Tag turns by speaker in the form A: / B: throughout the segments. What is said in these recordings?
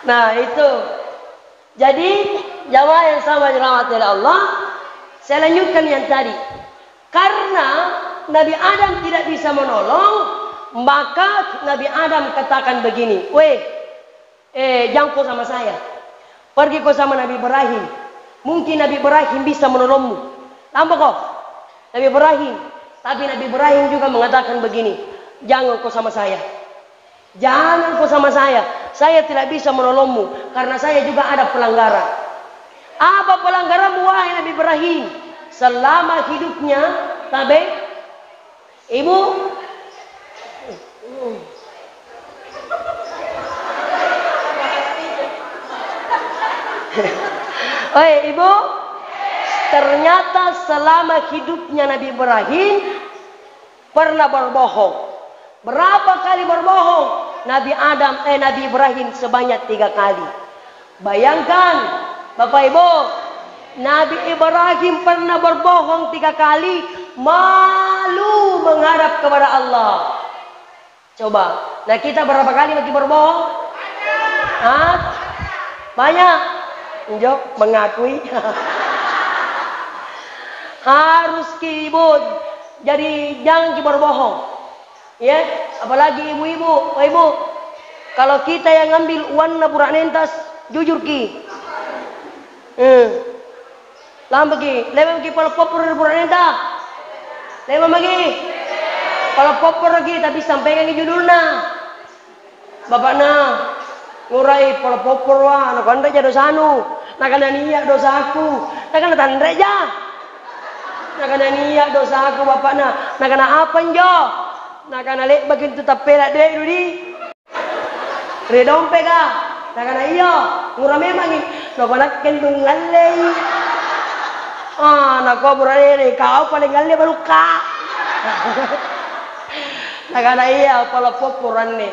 A: Nah itu. Jadi jamaah yang sama dirahmati oleh Allah. Saya lanjutkan yang tadi. Karena Nabi Adam tidak bisa menolong, maka Nabi Adam katakan begini, weh, jangan kau sama saya, pergi kau sama Nabi Ibrahim. Mungkin Nabi Ibrahim bisa menolongmu. Nampak kau? Nabi Ibrahim. Tapi Nabi Ibrahim juga mengatakan begini, jangan kau sama saya. Jangan kau sama saya tidak bisa menolongmu, karena saya juga ada pelanggaran. Apa pelanggaranmu wahai Nabi Ibrahim? Selama hidupnya, tabe, ibu, oi ibu, ternyata selama hidupnya Nabi Ibrahim pernah berbohong. Berapa kali berbohong? Nabi Ibrahim sebanyak 3 kali. Bayangkan, Bapak Ibu, Nabi Ibrahim pernah berbohong 3 kali, malu menghadap kepada Allah. Coba, nah kita berapa kali lagi berbohong? Hah? Banyak. Jawab, mengakui. Harus kibut. Jadi jangan berbohong. Ya, apalagi ibu-ibu, ibu. Kalau kita yang ngambil uang burak nentas, jujur ki. Lama lagi, lewat lagi kalau popor burak nentas. Lewat lagi. Kalau popor lagi, tapi sampaikan ke judulnya. Bapak ngurai kalau popor wah, nak anda jadi dosanu, nak anda niat dosaku, nak anda tandreja. Nak anda niat dosaku bapak nak anda apa njo? Nak anda lek bagian tu tapela dek dulu. Redompe ka, nak anda iya, ngurah memang ni, nak anda kendung ngalai. Nak kau berani kau paling ngalai baru kak. Nak anda iya kalau poporan ni.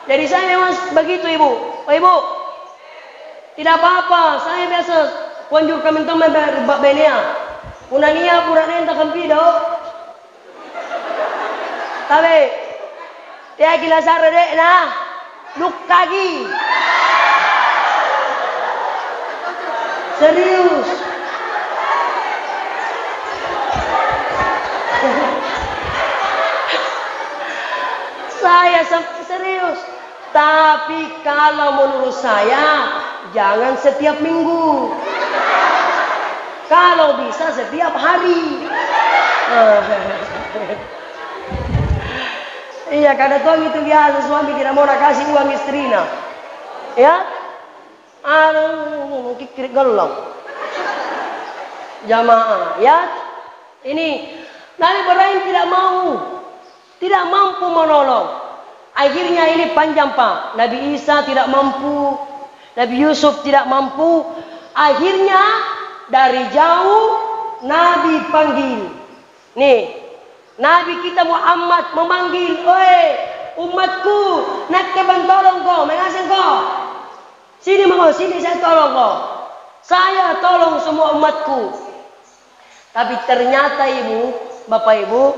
A: Jadi saya memang begitu ibu. Oh, ibu, tidak apa-apa. Saya biasa kunjurkan teman berbab benia. Unania pura nenta kampido. Tapi dia gila sare dek nah. Lukagi. Serius. Saya serius. Tapi kalau menurut saya jangan setiap minggu. Kalau bisa setiap hari. Iya, kadang tuang itu biasa suami tidak mau nak kasih uang istrinya. Ya? Kikir gelong. Jamaah, ya? Ini Nabi Ibrahim tidak mampu menolong. Akhirnya ini panjang Pak. Nabi Isa tidak mampu. Nabi Yusuf tidak mampu. Akhirnya dari jauh Nabi panggil. Nih, Nabi kita Muhammad memanggil, "Oi, umatku, nak keban tolong kau, mengasih kau. Sini mau, sini saya tolong kau. Saya tolong semua umatku." Tapi ternyata ibu, bapak ibu,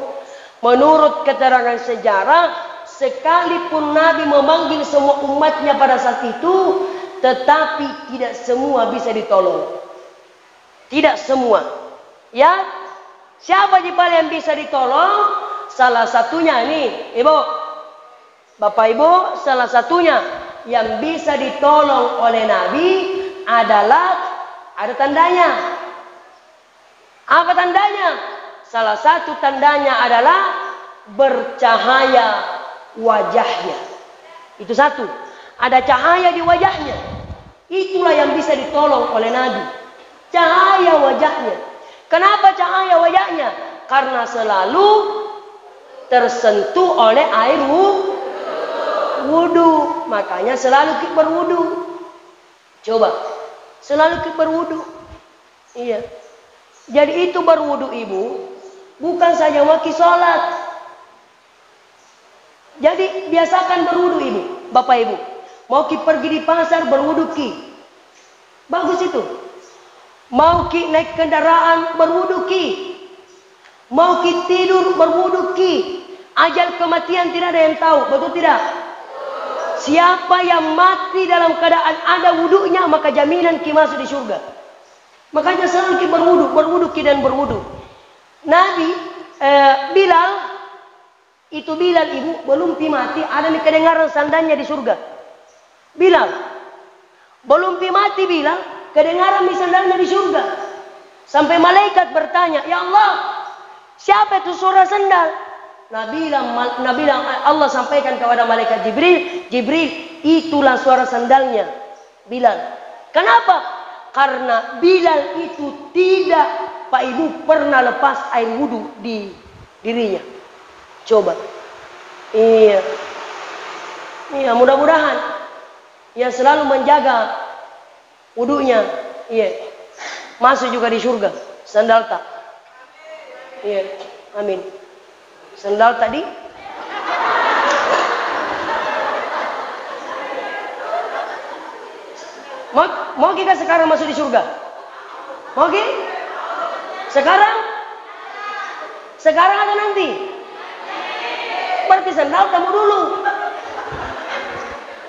A: menurut keterangan sejarah, sekalipun Nabi memanggil semua umatnya pada saat itu, tetapi tidak semua bisa ditolong. Tidak semua. Ya, siapa di balik yang bisa ditolong? Salah satunya nih, ibu, bapak ibu, salah satunya yang bisa ditolong oleh Nabi adalah ada tandanya. Apa tandanya? Salah satu tandanya adalah bercahaya wajahnya. Itu satu. Ada cahaya di wajahnya. Itulah yang bisa ditolong oleh Nabi. Cahaya wajahnya. Kenapa cahaya wajahnya? Karena selalu tersentuh oleh air wudu. Makanya selalu kita berwudu. Coba. Selalu kita berwudu. Iya. Jadi itu berwudu ibu. Bukan saja waktu sholat. Jadi biasakan berwudu ibu, bapak ibu. Mau ki pergi di pasar berwudu ki. Bagus itu. Mau ki naik kendaraan berwudu ki. Mau ki tidur berwudu ki. Ajal kematian tidak ada yang tahu, betul tidak? Siapa yang mati dalam keadaan ada wudunya, maka jaminan ki masuk di surga. Makanya selalu ki berwudu ki dan berwudu. Nabi Bilal, itu Bilal ibu belum pi mati, ada nih kedengaran sandalnya di surga. Bilal belum pi mati, Bilal kedengaran nih sandalnya di surga. Sampai malaikat bertanya, ya Allah, siapa itu suara sandal? Nabi bilang, Allah sampaikan kepada malaikat Jibril, itulah suara sandalnya Bilal. Kenapa? Karena Bilal itu tidak, Pak Ibu, pernah lepas air wudu di dirinya. Coba. Iya, mudah-mudahan ya selalu menjaga wudunya. Iya, masuk juga di surga. Sandal tak? Iya, amin. Sandal tadi mau kita sekarang masuk di surga? Mau kita? Sekarang atau nanti? Berarti sandal kamu dulu.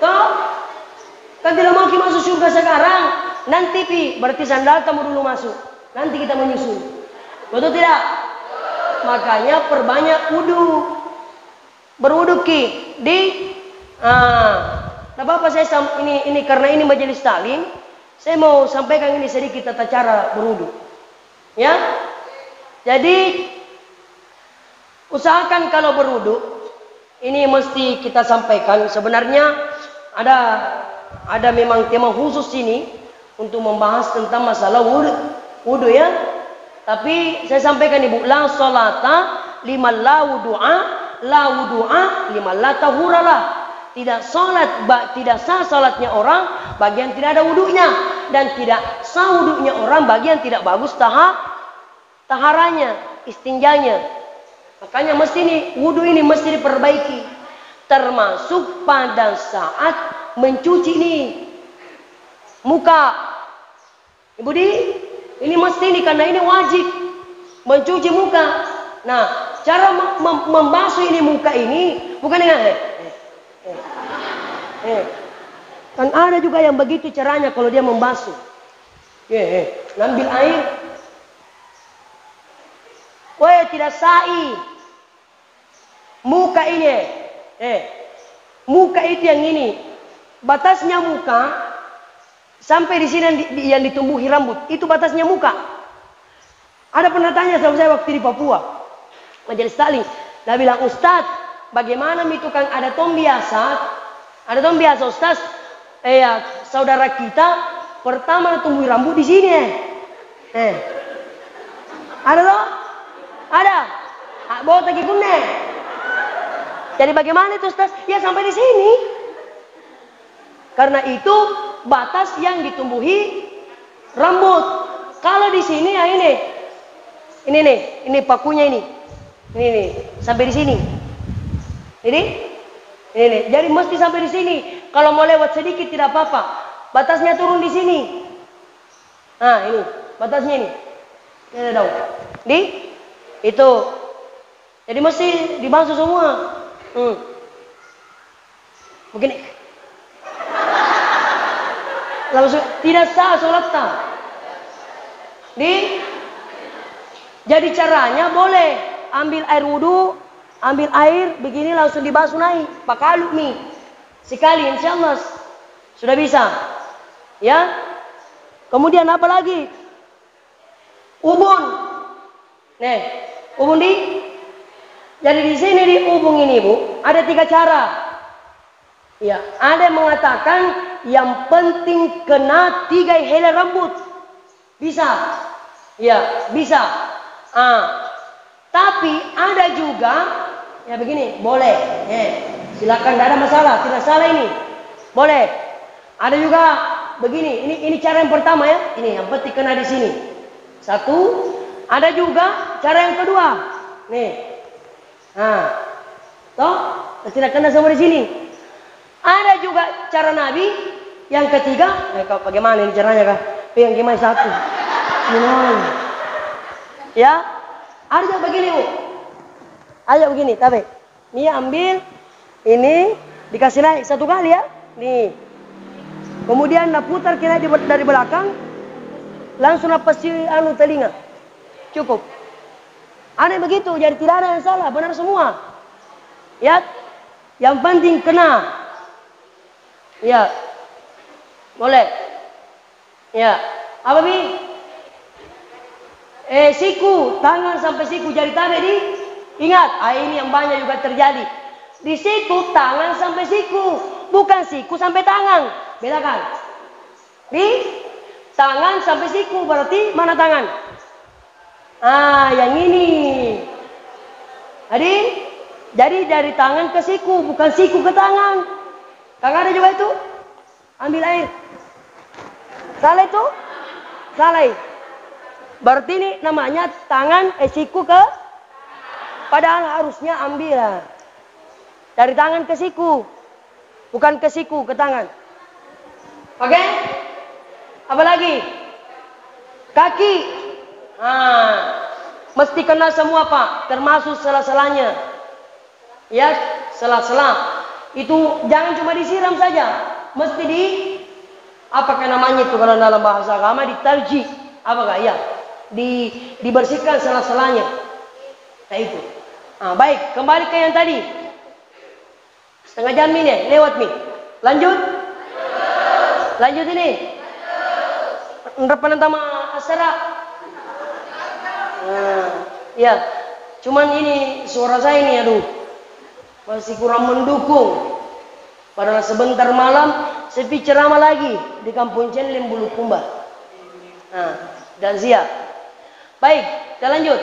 A: Toh? Kan tidak mau kita masuk surga sekarang, nanti berarti sandal kamu dulu masuk. Nanti kita menyusul. Betul tidak? Makanya perbanyak wudu. Berwudu ki di nah Bapak, saya ini karena ini majelis taklim, saya mau sampaikan ini sedikit tata cara berwudu. Ya. Jadi usahakan kalau berwudu ini mesti kita sampaikan, sebenarnya ada memang tema khusus ini untuk membahas tentang masalah wudu ya. Tapi saya sampaikan Ibu, la sholata liman la wudu'a liman la tahuralah. Tidak sah salatnya orang bagi yang tidak ada wudunya, dan tidak sah wudunya orang bagi yang tidak bagus taharanya, istinjanya. Makanya wudu ini mesti diperbaiki, termasuk pada saat mencuci muka. Ibu ini mesti karena ini wajib mencuci muka. Nah, cara membasuh muka ini bukan dengan kan ada juga yang begitu caranya kalau dia membasuh. Ngambil air. Tidak sa'i. Muka ini. Muka itu yang ini. Batasnya muka sampai di sini yang ditumbuhi rambut, itu batasnya muka. Ada pernah tanya sama saya waktu di Papua, majelis taklim. Dia bilang, Ustaz, bagaimana tukang ada tom biasa Ustaz, saudara kita pertama tumbuhi rambut di sini. Ada loh? Ada. Bawa tagi kunne. Jadi bagaimana itu Ustaz? Ya sampai di sini. Karena itu batas yang ditumbuhi rambut. Kalau di sini ya ini pakunya ini sampai di sini. Ini. Jadi mesti sampai di sini. Kalau mau lewat sedikit tidak apa-apa. Batasnya turun di sini. Nah ini batasnya ini. Ini dong. Itu. Jadi mesti dibasuh semua. Begini. Langsung tidak sah sholatnya. Jadi caranya boleh ambil air wudu, ambil air begini langsung dibasuh naik pakai alut sekali, insyaallah sudah bisa. Ya. Kemudian apa lagi? Ubun. Ubun jadi di sini di ubun ini Bu, ada 3 cara. Ya, ada yang mengatakan yang penting kena 3 helai rambut. Bisa. Ya, bisa. Tapi ada juga ya begini, boleh. Silakan, tidak ada masalah, tidak salah ini. Boleh. Ada juga begini, ini cara yang pertama ya. Ini yang penting kena di sini. 1. Ada juga cara yang kedua. Toh, tidak kena semua di sini. Ada juga cara Nabi yang ketiga. Bagaimana ini caranya kah? Yang gimana 1. Ya, ada juga begini Bu. Ayo begini, tapi ini ambil ini Dikasih naik satu kali ya. Nih. Kemudian nak putar kira dari belakang. Langsung nak pasti telinga. Cukup. Aneh begitu, jadi tidak ada yang salah, benar semua. Ya. Yang penting kena. Ya. Boleh. Ya. Apa Bi? Siku, tangan sampai siku jari tabe di. Ingat, ini yang banyak juga terjadi. Di siku, tangan sampai siku. Bukan siku sampai tangan. Bedakan. Di tangan sampai siku, berarti mana tangan? Yang ini. Jadi dari tangan ke siku, bukan siku ke tangan. Kagak ada juga itu? Ambil air. Salah itu? Salah. Berarti ini namanya tangan siku ke. Padahal harusnya ambil dari tangan ke siku. Bukan ke siku, ke tangan. Oke? Apa lagi? Kaki. Mesti kena semua Pak. Termasuk sela-selanya. Ya, sela-sela. Itu jangan cuma disiram saja. Mesti apakah namanya itu kalau dalam bahasa agama ditarji. Apakah? Ya. Dibersihkan sela-selanya. Nah itu. Baik, kembali ke yang tadi. Setengah jam ini lewat nih. Lanjut. Lanjut ini. Nerapan tama asara. Ya. Cuman ini suara saya ini aduh. Masih kurang mendukung. Padahal sebentar malam sepi ceramah lagi di Kampung Cenlim Bulukumba. Dan siap. Baik, kita lanjut.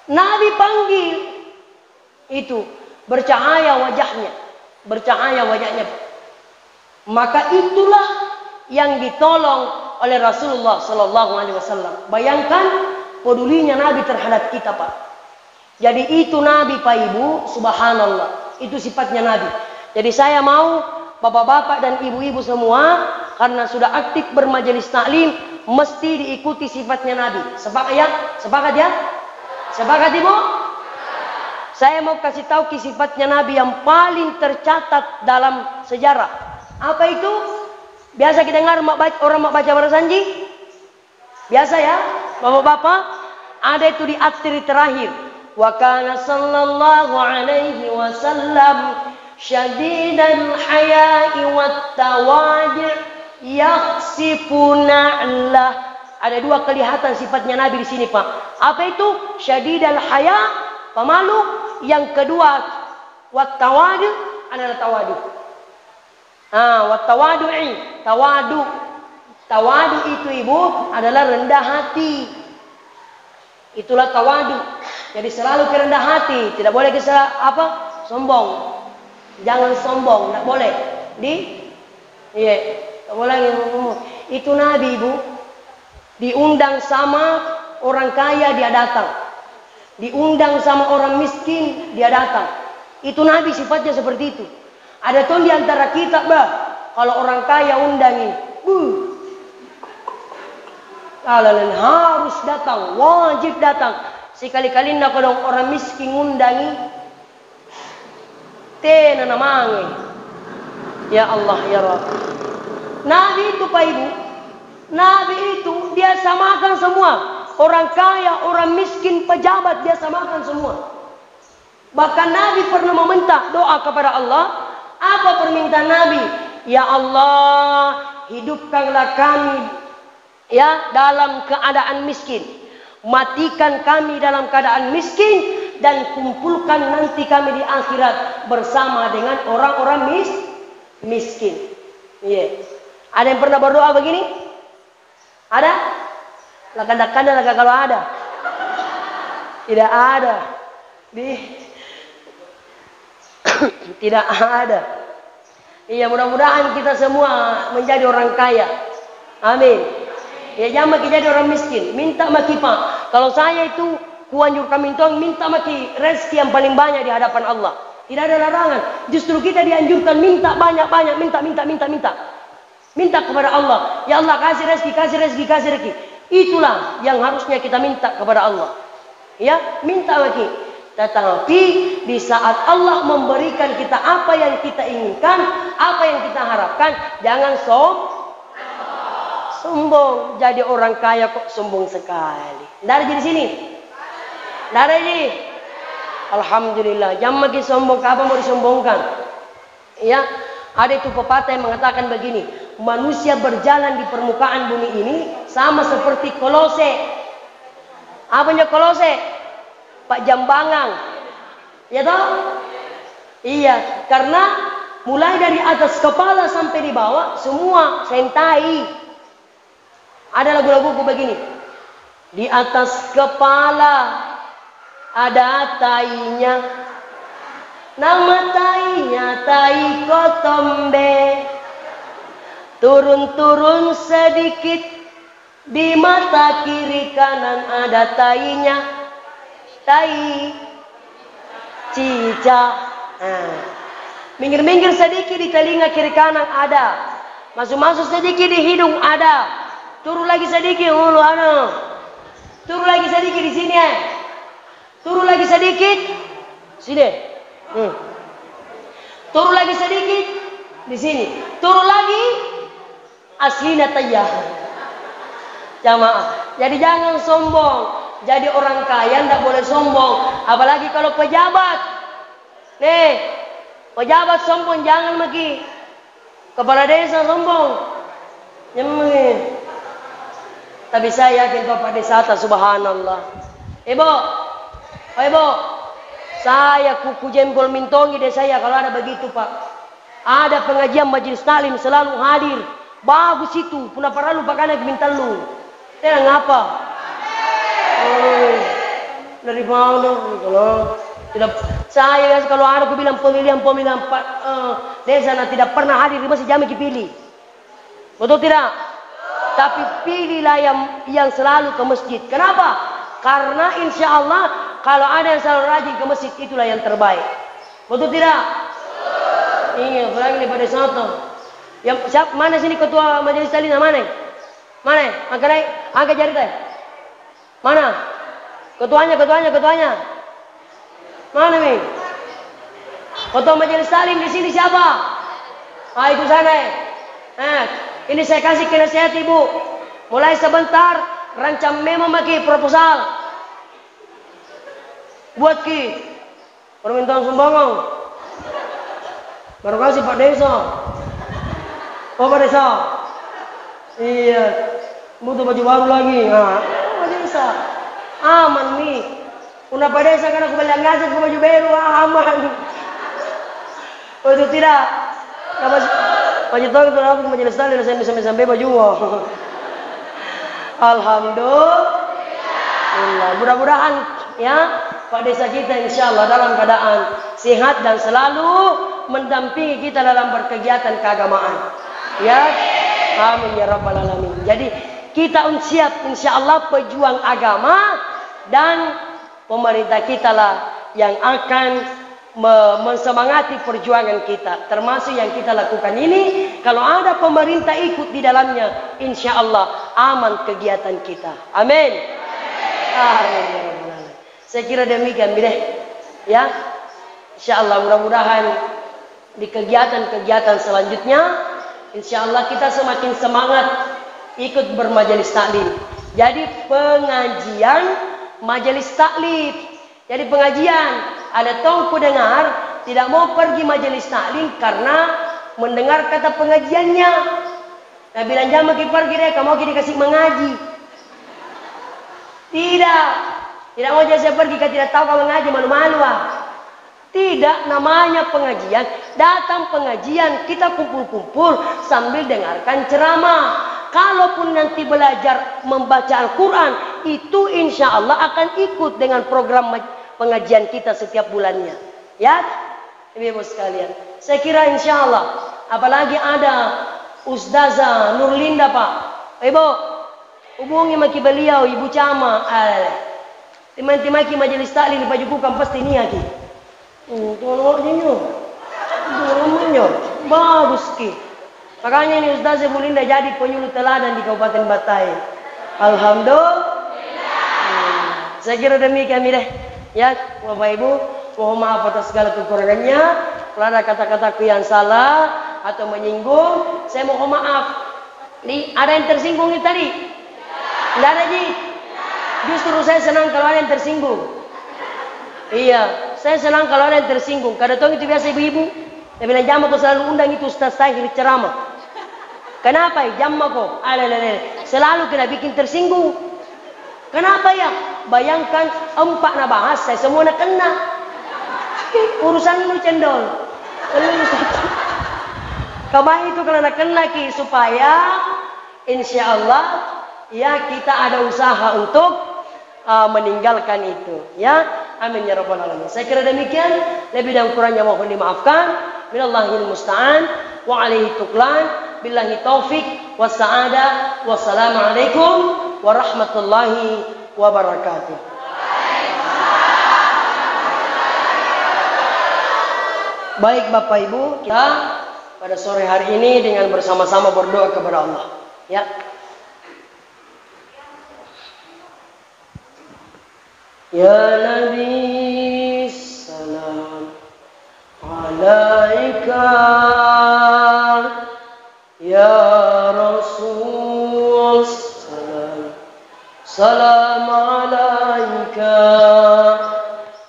A: Nabi panggil itu bercahaya wajahnya. Bercahaya wajahnya. Maka itulah yang ditolong oleh Rasulullah Sallallahu Alaihi Wasallam. Bayangkan pedulinya Nabi terhadap kita Pak. Jadi itu Nabi Pak Ibu, subhanallah. Itu sifatnya Nabi. Jadi saya mau bapak-bapak dan ibu-ibu semua karena sudah aktif bermajelis taklim mesti diikuti sifatnya Nabi. Sepakat ya? Sepakat ya? Sepakat Ibu? Saya mau kasih tahu sifatnya Nabi yang paling tercatat dalam sejarah. Apa itu? Biasa kita dengar orang mak baca Barasanji? Biasa ya? Bapak-bapak, ada itu di akhir terakhir. Wa kana sallallahu alaihi wasallam syadidal haya'i wat tawadi' yakhsifu na'lah. Ada dua kelihatan sifatnya Nabi di sini Pak. Apa itu? Syadidal haya, pemalu. Yang kedua, wat tawadu, adalah tawadu. Wat tawadu'i, tawadu. Tawadu itu Ibu adalah rendah hati. Itulah tawadu. Jadi selalu kerendah hati, tidak boleh sombong. Jangan sombong, tidak boleh. Tak boleh ngomong. Itu Nabi Ibu. Diundang sama orang kaya dia datang. Diundang sama orang miskin dia datang. Itu Nabi sifatnya seperti itu. Ada tuh di antara kita, kalau orang kaya undangi, kalian harus datang, wajib datang. Sekali-kali nak kalau orang miskin undangi, tena namangi. Ya Allah ya Rabb. Nabi itu Pak Ibu, Nabi itu dia samakan semua. Orang kaya, orang miskin, pejabat dia samakan semua. Bahkan Nabi pernah meminta doa kepada Allah. Apa permintaan Nabi? Ya Allah, hidupkanlah kami ya dalam keadaan miskin. Matikan kami dalam keadaan miskin dan kumpulkan nanti kami di akhirat bersama dengan orang-orang miskin. Iya. Ada yang pernah berdoa begini? Ada? Kanda kalau ada. Tidak ada. Tidak ada. Iya, mudah-mudahan kita semua menjadi orang kaya. Amin. Ya, jangan maki jadi orang miskin. Minta maki Pak. Kalau saya itu kuanjur kami tuang minta maki rezeki yang paling banyak di hadapan Allah. Tidak ada larangan. Justru kita dianjurkan minta banyak-banyak, minta. Minta kepada Allah. Ya Allah kasih rezeki. Itulah yang harusnya kita minta kepada Allah. Ya, minta maki. Tetapi di saat Allah memberikan kita apa yang kita inginkan, apa yang kita harapkan, jangan sombong. Jadi orang kaya kok sombong sekali. Dari di sini. Dari ini. Alhamdulillah. Jangan makin sombong. Apa mau disombongkan? Ya, ada itu pepatah yang mengatakan begini. Manusia berjalan di permukaan bumi ini sama seperti kolose. Apanya kolose? Pak Jambangang, ya toh? Iya, karena mulai dari atas kepala sampai di bawah semua sentai. Ada lagu-laguku begini. Di atas kepala ada tainya, nama tainya tai kotombe. Turun-turun sedikit di mata kiri kanan ada tainya. Tai cicak. Minggir-minggir sedikit di telinga kiri kanan ada. Masuk-masuk sedikit di hidung ada. Turun lagi sedikit hulu ada. Turun lagi sedikit di sini. Turun lagi sedikit sini. Turun lagi sedikit di sini. Turun lagi aslinya tayah. Jamaah. Jadi jangan sombong. Jadi orang kaya tidak boleh sombong. Apalagi kalau pejabat. Nih, pejabat sombong jangan lagi. Kepala desa sombong. Jangan. Tapi saya yakin Bapak Desa atas subhanallah. Ibu. Oh ibu. Saya kuku jempol mintongi desa saya kalau ada begitu Pak. Ada pengajian majelis taklim selalu hadir. Bagus itu. Puna paralu pakana minta lu. Tidak ngapa. Dari mana? Kalau tidak, saya kalau ada aku bilang pemilihan desa tidak pernah hadir di masjid jami dipilih. Betul tidak? Tapi pilihlah yang selalu ke masjid. Kenapa? Karena insya Allah kalau ada yang selalu rajin ke masjid itulah yang terbaik. Betul tidak? Iya, apalagi pada satu. Yang siap mana sini ketua majelis taklim mana? Mana? Angkat jari teh. Mana? Ketuanya. Mana nih? Ketua majelis taklim di sini siapa? Ah itu sana. Ini saya kasih nasihat ibu. Mulai sebentar rancang memo maki proposal. Buat ki permintaan sumbangan. Baru kasih Pak Desa. Oh Pak Desa. Iya. Butuh baju baru lagi. Pak Desa. Aman nih. Una Pak Desa karena aku beli ngasih ke baju baru. Aman. Oh itu tidak. Baju tahu itu aku majelis taklim sampai baju. Alhamdulillah. Mudah-mudahan ya Pak Desa kita insya Allah dalam keadaan sehat dan selalu mendampingi kita dalam berkegiatan keagamaan. Ya, amin ya rabbal alamin. Jadi kita siap insya Allah pejuang agama dan pemerintah kita lah yang akan mensemangati perjuangan kita. Termasuk yang kita lakukan ini, kalau ada pemerintah ikut di dalamnya, insya Allah aman kegiatan kita. Amin. Amin ya rabbal alamin. Saya kira demikian bideh. Ya, insya Allah mudah-mudahan di kegiatan-kegiatan selanjutnya, insya Allah kita semakin semangat ikut bermajelis taklim. Jadi pengajian majelis taklim. Jadi pengajian. Ada tongku dengar tidak mau pergi majelis taklim karena mendengar kata pengajiannya. Nah bilang jangan pergi deh, kamu dikasih mengaji. Tidak mau saya pergi kalau tidak tahu kamu mengaji malu-malu ah. Tidak, namanya pengajian. Datang pengajian kita kumpul-kumpul sambil dengarkan ceramah. Kalaupun nanti belajar membaca Al-Quran, itu insya Allah akan ikut dengan program pengajian kita setiap bulannya. Ya, ibu-ibu sekalian. Saya kira insya Allah, apalagi ada Ustazah Nurlinda Pak. Ibu, hubungi maki beliau, Ibu Cama. Timaki majelis taklim di baju bukan pasti ini lagi. Tolongnya, bagus ki. Makanya ini Ustazah Nurlinda jadi penyuluh teladan di Kabupaten Batai. Alhamdulillah. Saya kira demikian deh. Ya, Bapak Ibu, mohon maaf atas segala kekurangannya. Kalau ada kata-kataku yang salah atau menyinggung, saya mohon maaf. Nih, ada yang tersinggung ini tadi? Tidak ada, Ji? Justru saya senang kalau ada yang tersinggung. Iya, saya senang kalau ada yang tersinggung. Kadang itu biasa ibu-ibu. Dia bilang, jam aku selalu undang itu Ustaz Tahir ceramah. Kenapa ya? Jam aku. Selalu kena bikin tersinggung. Kenapa ya? Bayangkan 4 na bahas, saya semua nak kena. Urusan lu cendol. Kabar itu kalau nak kena ki supaya insya Allah ya kita ada usaha untuk meninggalkan itu. Ya, amin ya rabbal alamin. Saya kira demikian. Lebih dan kurangnya mohon dimaafkan. Minallahil musta'an wa alaihi tuklan. Billahi taufik wassa'ada. Wassalamualaikum warahmatullahi wabarakatuh. Baik Bapak Ibu, kita pada sore hari ini dengan bersama-sama berdoa kepada Allah. Ya. Ya Nabi salam alaika, ya Rasul salam salam alaika,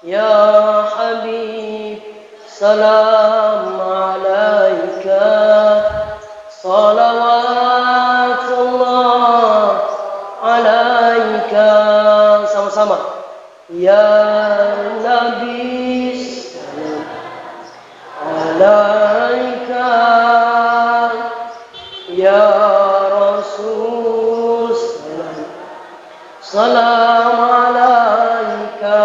A: ya Habib salam alaika, salawatullah alaika. Sama-sama. Ya Nabi salam alaika, ya Rasul salam salam alaika,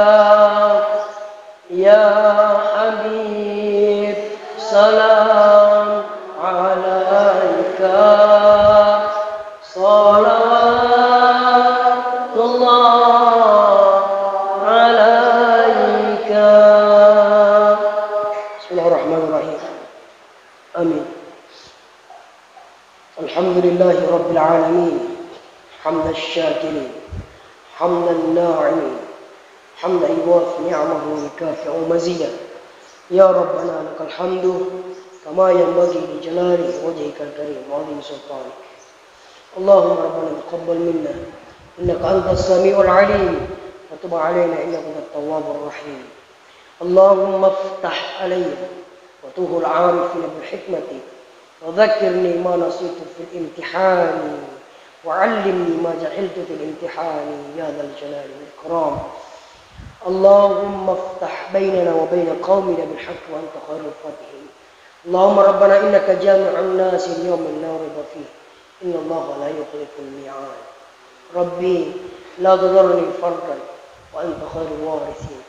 A: ya Habib salam alaika, salawatullah alaika. Bismillahirrahmanirrahim. Amin. Alhamdulillahi rabbil alamin, hamdan syakirin, hamdan na'imin, hamdan yuwafi ni'amahu wa yukafi'u mazidah. Ya Rabbana lakal hamdu kama yanbaghi li jalali wajhikal karim wa 'azimi sultanik. Allahumma rabbana taqabbal minna innaka antas samiul 'alim wa tub 'alaina innaka antat tawwabur rahim. Allahumma iftah 'alayya wa tuhul 'arifina bil hikmati wa dhakkirni ma nasitu fil imtihani wa 'allimni ma jahiltu fil imtihani ya dzal jalali wal ikram. اللهم افتح بيننا وبين قومنا بالحق وأنت خير الفاتحين. اللهم ربنا إنك جامع الناس اليوم لا ريب فيه إن الله لا يخلف الميعاد. ربي لا تذرني فردا وأنت خير الوارثين.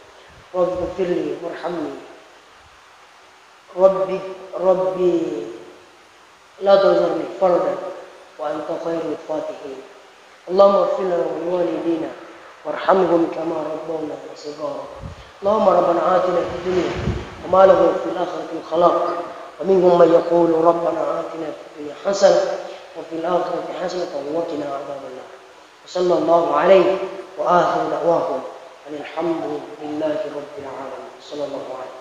A: رب اغفر لي وارحمني. ربي لا تذرني فردا وأنت خير الفاتحين. اللهم اغفر لنا ولوالدينا وارحمهم كما ربونا صغارا. اللهم ربنا آتنا في الدنيا وما له في الآخرة من خلاق. ومنهم من يقول ربنا آتنا في الدنيا حسنة وفي الآخرة حسنة وقنا عذاب النار. وصلى الله عليه وآخر دعواهم أن الحمد لله رب العالمين. صلى الله عليه.